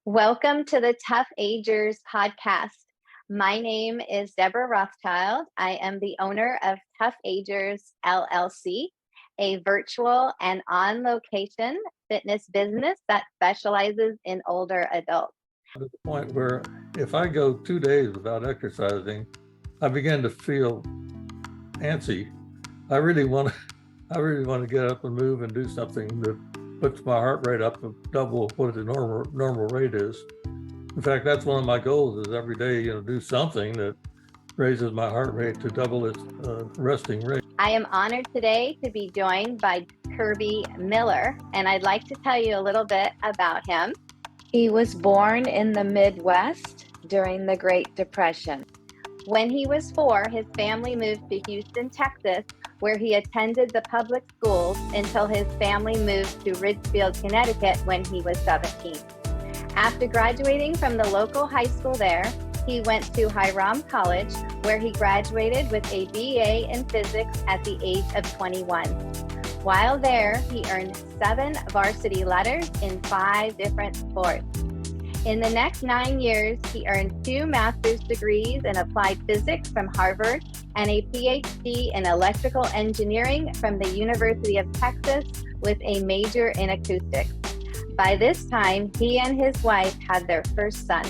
Welcome to the ToughAgers podcast. My name is Deborah Rothschild. I am the owner of ToughAgers LLC, a virtual and on-location fitness business that specializes in older adults. To the point where if I go 2 days without exercising, I begin to feel antsy. I really want to get up and move and do something that puts my heart rate up to double what the normal rate is. In fact, that's one of my goals: is every day, do something that raises my heart rate to double its resting rate. I am honored today to be joined by Kirby Miller, and I'd like to tell you a little bit about him. He was born in the Midwest during the Great Depression. When he was 4, his family moved to Houston, Texas, where he attended the public schools until his family moved to Ridgefield, Connecticut when he was 17. After graduating from the local high school there, he went to Hiram College, where he graduated with a BA in physics at the age of 21. While there, he earned 7 varsity letters in 5 different sports. In the next 9 years, he earned 2 master's degrees in applied physics from Harvard and a PhD in electrical engineering from the University of Texas with a major in acoustics. By this time, he and his wife had their first son.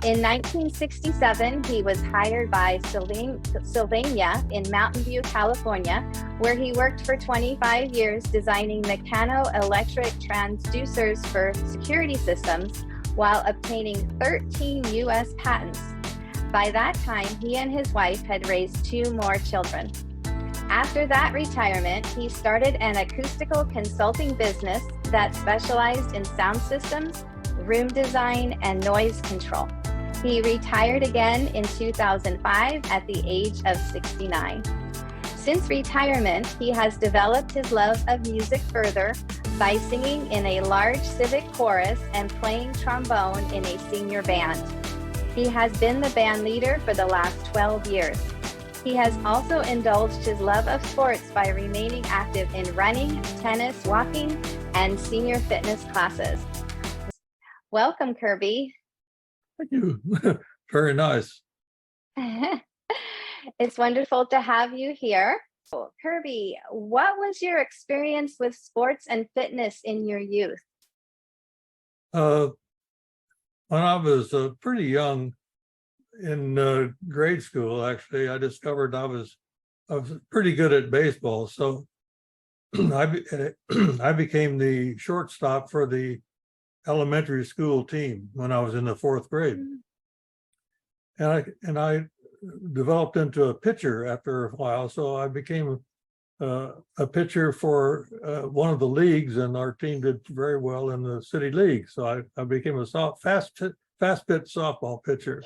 In 1967, he was hired by Sylvania in Mountain View, California, where he worked for 25 years designing mechano-electric transducers for security systems while obtaining 13 U.S. patents. By that time, he and his wife had raised 2 more children. After that retirement, he started an acoustical consulting business that specialized in sound systems, room design, and noise control. He retired again in 2005 at the age of 69. Since retirement, he has developed his love of music further by singing in a large civic chorus and playing trombone in a senior band. He has been the band leader for the last 12 years. He has also indulged his love of sports by remaining active in running, tennis, walking, and senior fitness classes. Welcome, Kirby. Thank you. Very nice. It's wonderful to have you here. Kirby, what was your experience with sports and fitness in your youth? When I was pretty young, in grade school, actually, I discovered I was pretty good at baseball. So I became the shortstop for the elementary school team when I was in the 4th grade. And I developed into a pitcher after a while. So I became a pitcher for one of the leagues, and our team did very well in the city league. So I became a fast pitch softball pitcher.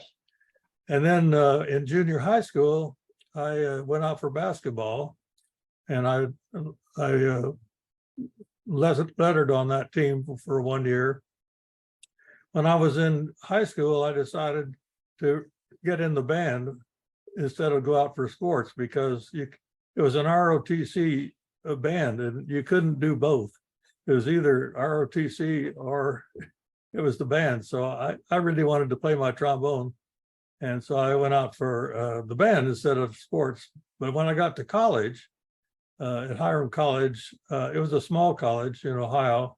And then in junior high school, I went out for basketball, and I lettered on that team for 1 year. When I was in high school, I decided to get in the band instead of go out for sports, because it was an ROTC band and you couldn't do both. It was either ROTC or it was the band. So I really wanted to play my trombone. And so I went out for the band instead of sports. But when I got to college, at Hiram College, it was a small college in Ohio,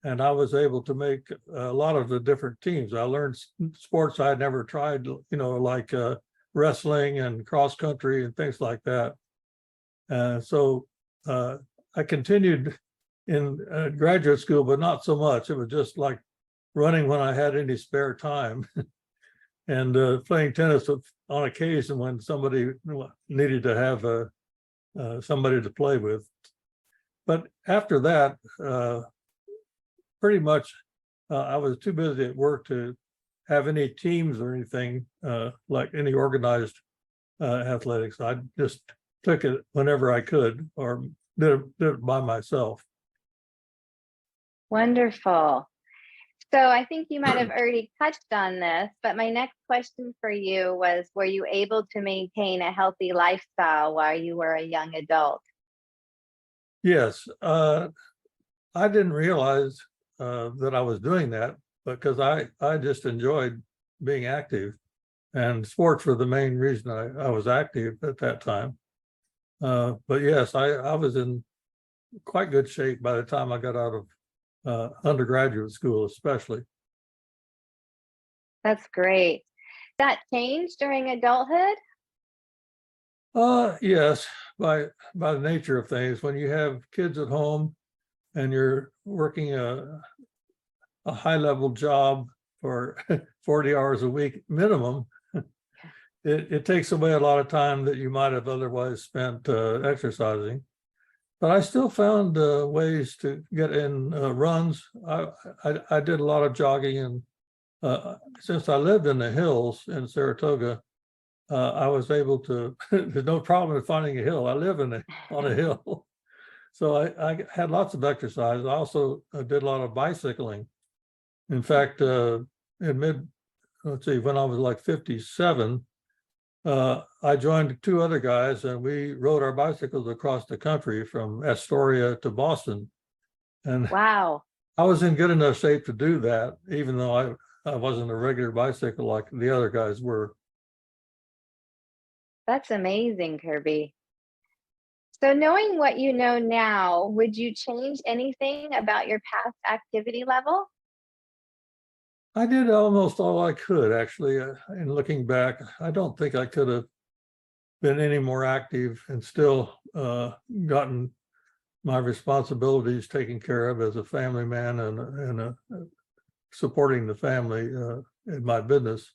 and I was able to make a lot of the different teams. I learned sports I had never tried, like wrestling and cross country and things like that. So I continued in graduate school, but not so much. It was just like running when I had any spare time. And playing tennis on occasion when somebody needed to have somebody to play with. But after that, pretty much I was too busy at work to have any teams or anything like any organized athletics. I just took it whenever I could, or did it by myself. Wonderful. So I think you might have already touched on this, but my next question for you was, were you able to maintain a healthy lifestyle while you were a young adult? Yes, I didn't realize that I was doing that because I just enjoyed being active, and sports were the main reason I was active at that time. But yes, I was in quite good shape by the time I got out of undergraduate school, especially. That's great. That changed during adulthood? Yes, by the nature of things, when you have kids at home and you're working a high level job for 40 hours a week minimum, it takes away a lot of time that you might have otherwise spent exercising. But I still found ways to get in runs. I did a lot of jogging, and since I lived in the hills in Saratoga, I was able to, there's no problem in finding a hill. I live on a hill. So I had lots of exercise. I also did a lot of bicycling. In fact, let's see, when I was like 57, I joined two other guys and we rode our bicycles across the country from Astoria to Boston. And Wow. I was in good enough shape to do that, even though I wasn't a regular bicycle like the other guys were. That's amazing, Kirby. So, knowing what you know now, would you change anything about your past activity level? I did almost all I could, actually. In looking back, I don't think I could have been any more active and still gotten my responsibilities taken care of as a family man and supporting the family in my business.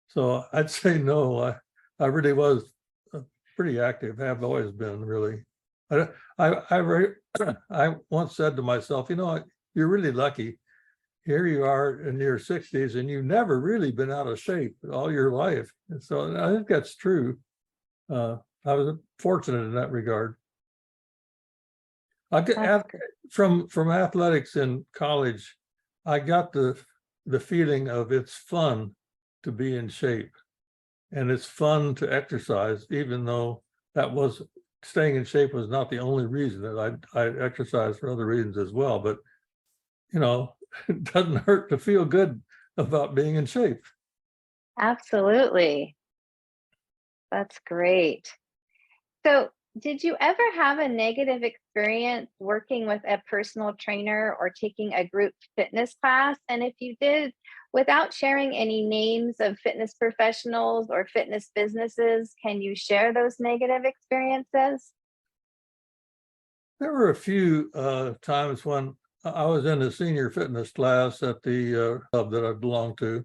So I'd say no. I really was pretty active. Have always been, really. I once said to myself, you know, you're really lucky. Here you are in your 60s and you've never really been out of shape all your life. And so I think that's true. I was fortunate in that regard. From athletics in college, I got the feeling of it's fun to be in shape, and it's fun to exercise, even though staying in shape was not the only reason that I exercised for other reasons as well. But you know, it doesn't hurt to feel good about being in shape. Absolutely. That's great. So, did you ever have a negative experience working with a personal trainer or taking a group fitness class? And if you did, without sharing any names of fitness professionals or fitness businesses, can you share those negative experiences? There were a few times when I was in a senior fitness class at the club that I belonged to,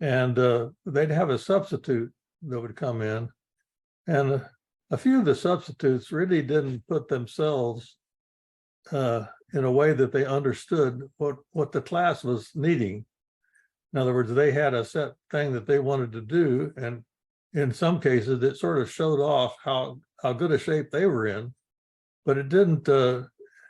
and they'd have a substitute that would come in, and a few of the substitutes really didn't put themselves in a way that they understood what the class was needing. In other words, they had a set thing that they wanted to do, and in some cases, it sort of showed off how good a shape they were in, but it didn't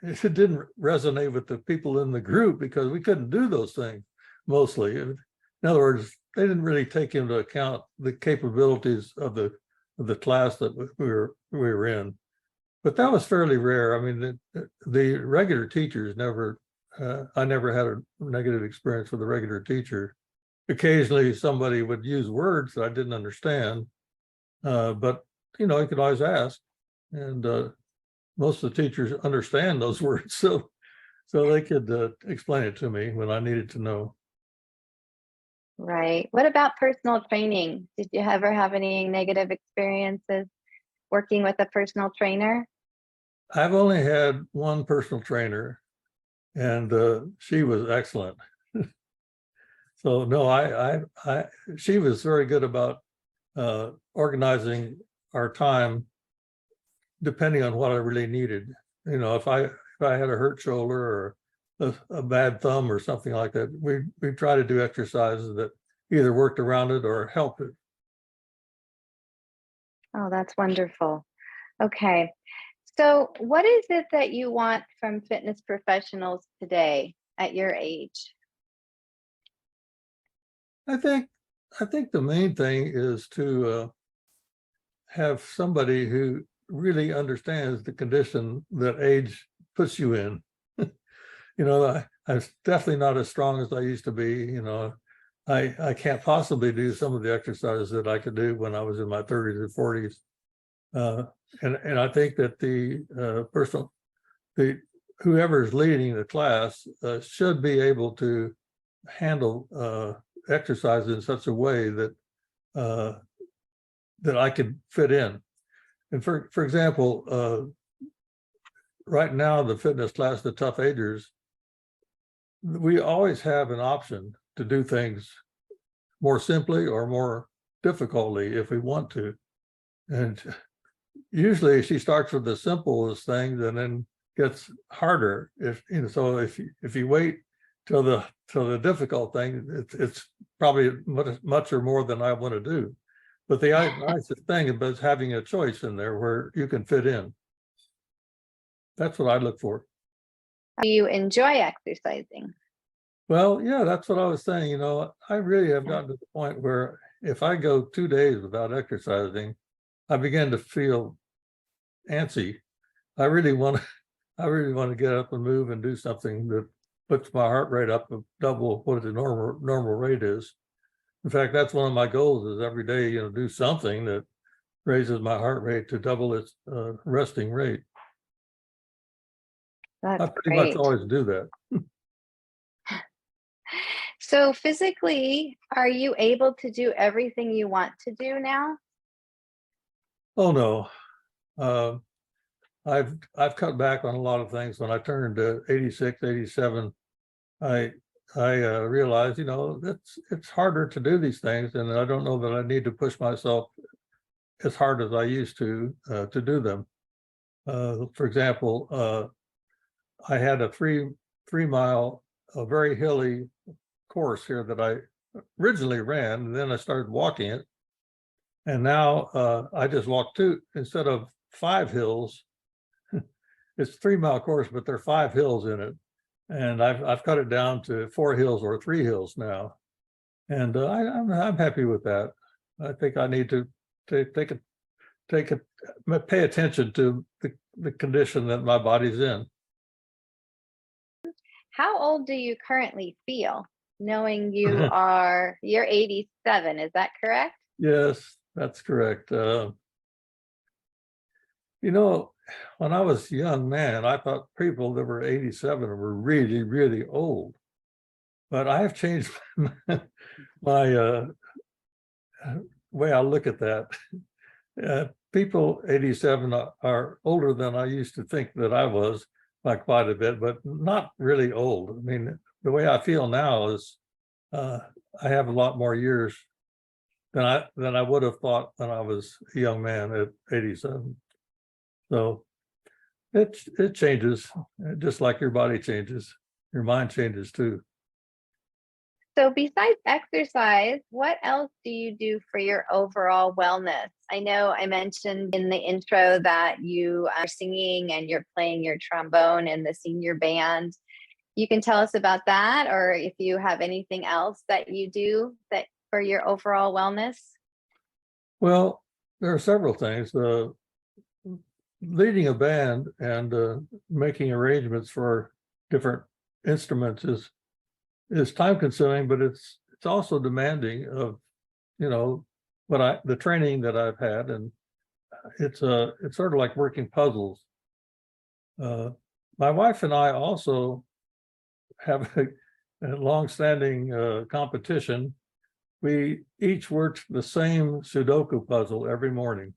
resonate with the people in the group because we couldn't do those things mostly. In other words, they didn't really take into account the capabilities of the class that we were in. But that was fairly rare. I mean, the regular teachers I never had a negative experience with a regular teacher. Occasionally somebody would use words that I didn't understand, but you know, you could always ask, and most of the teachers understand those words, so they could explain it to me when I needed to know. Right. What about personal training? Did you ever have any negative experiences working with a personal trainer? I've only had one personal trainer, and she was excellent. So no, she was very good about organizing our time depending on what I really needed. You know, if I had a hurt shoulder or a bad thumb or something like that, we try to do exercises that either worked around it or helped it. Oh, that's wonderful. Okay. So, what is it that you want from fitness professionals today at your age? I think the main thing is to have somebody who really understands the condition that age puts you in. You know, I'm definitely not as strong as I used to be. You know, I can't possibly do some of the exercises that I could do when I was in my 30s or 40s. And I think that whoever's leading the class should be able to handle exercise in such a way that that I could fit in. And for example, right now the fitness class, the ToughAgers, we always have an option to do things more simply or more difficultly if we want to. And usually she starts with the simplest things and then gets harder. If you know, so if you wait till the difficult thing, it's probably much or more than I want to do. But the nice thing is having a choice in there where you can fit in. That's what I look for. Do you enjoy exercising? Well, yeah, that's what I was saying. You know, I really have gotten to the point where if I go 2 days without exercising, I begin to feel antsy. I really want to get up and move and do something that puts my heart rate up to double what the normal rate is. In fact, that's one of my goals is every day, you know, do something that raises my heart rate to double its resting rate. That's I pretty much great. always do that. So physically, are you able to do everything you want to do now? Oh no. I've cut back on a lot of things. When I turned 86, 87, I realized, you know, it's harder to do these things, and I don't know that I need to push myself as hard as I used to do them. For example, I had a three mile, a very hilly course here that I originally ran, and then I started walking it, and now I just walk 2 instead of 5 hills. It's 3 mile course, but there are 5 hills in it, and I've cut it down to 4 hills or 3 hills now, and I'm happy with that. I think I need to pay attention to the condition that my body's in. How old do you currently feel, knowing you're 87, is that correct? Yes, that's correct. You know, when I was a young man, I thought people that were 87 were really, really old. But I have changed my way I look at that. People 87 are older than I used to think that I was by quite a bit, but not really old. I mean, the way I feel now is I have a lot more years than I would have thought when I was a young man at 87. So it changes, just like your body changes, your mind changes too. So besides exercise, what else do you do for your overall wellness? I know I mentioned in the intro that you are singing and you're playing your trombone in the senior band. You can tell us about that, or if you have anything else that you do that for your overall wellness. Well, there are several things. Leading a band and making arrangements for different instruments is time consuming, but it's also demanding of, you know, the training that I've had, and it's sort of like working puzzles. My wife and I also have a long-standing competition. We each worked the same Sudoku puzzle every morning,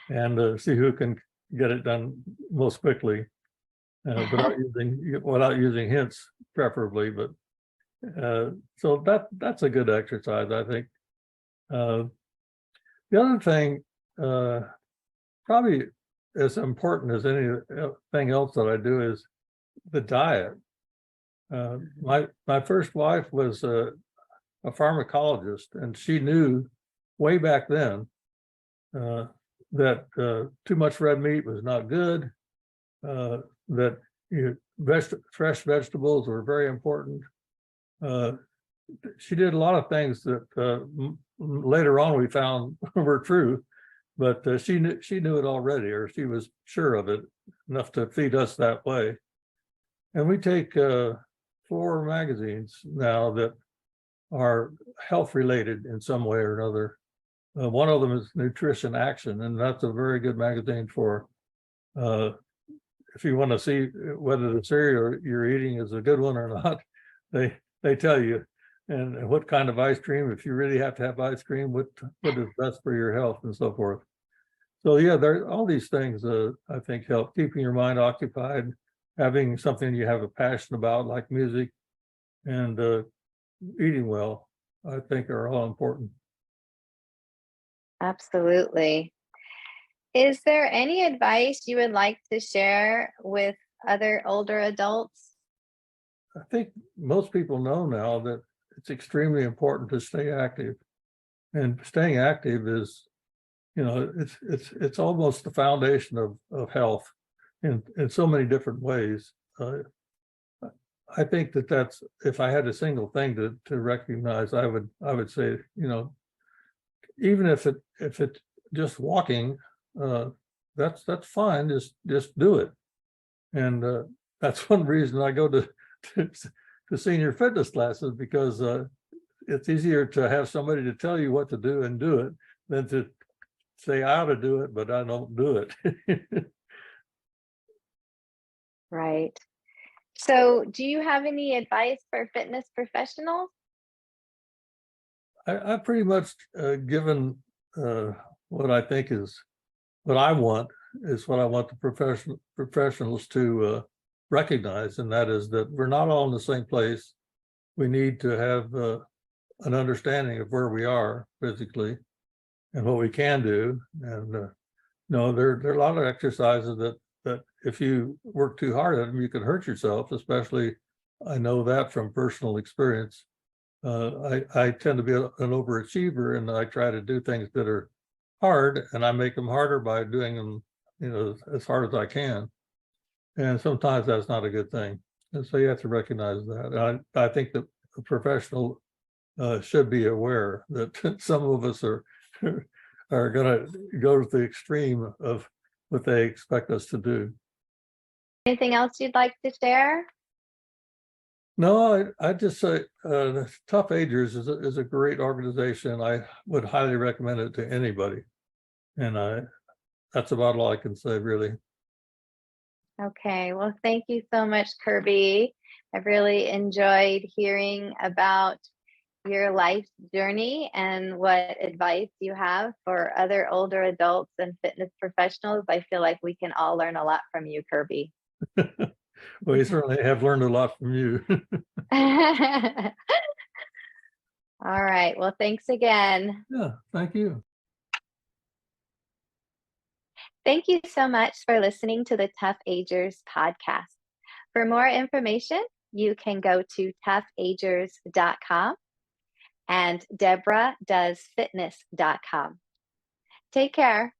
and see who can get it done most quickly, without using hints, preferably. But so that's a good exercise, I think. The other thing, probably as important as anything else that I do, is the diet. My first wife was a pharmacologist, and she knew way back then that too much red meat was not good, that fresh vegetables were very important. She did a lot of things that later on we found were true, but she knew it already, or she was sure of it enough to feed us that way. And we take 4 magazines now that are health related in some way or another. One of them is Nutrition Action, and that's a very good magazine for if you want to see whether the cereal you're eating is a good one or not. They tell you, and what kind of ice cream, if you really have to have ice cream, what is best for your health and so forth. So yeah, there all these things I think help keeping your mind occupied, having something you have a passion about like music, and eating well, I think are all important. Absolutely. Is there any advice you would like to share with other older adults? I think most people know now that it's extremely important to stay active, and staying active is, it's almost the foundation of health in so many different ways. I think that's, if I had a single thing to recognize, I would say, even if it's just walking, that's fine. Just do it. And that's one reason I go to senior fitness classes, because it's easier to have somebody to tell you what to do and do it than to say I ought to do it, but I don't do it. Right. So, do you have any advice for fitness professionals? I pretty much given what I think is what I want the professionals to recognize, and that is that we're not all in the same place. We need to have an understanding of where we are physically and what we can do. And there are a lot of exercises that if you work too hard at them, you can hurt yourself. Especially, I know that from personal experience. I tend to be an overachiever, and I try to do things that are hard, and I make them harder by doing them, as hard as I can. And sometimes that's not a good thing. And so you have to recognize that. And I think that a professional should be aware that some of us are going to go to the extreme of what they expect us to do. Anything else you'd like to share? No, I just say ToughAgers is a great organization. I would highly recommend it to anybody. And that's about all I can say, really. Okay, well, thank you so much, Kirby. I've really enjoyed hearing about your life journey and what advice you have for other older adults and fitness professionals. I feel like we can all learn a lot from you, Kirby. Well, you certainly have learned a lot from you. All right, well, thanks again. Yeah, thank you. Thank you so much for listening to the ToughAgers podcast. For more information, you can go to ToughAgers.com and DeborahDoesFitness.com. Take care.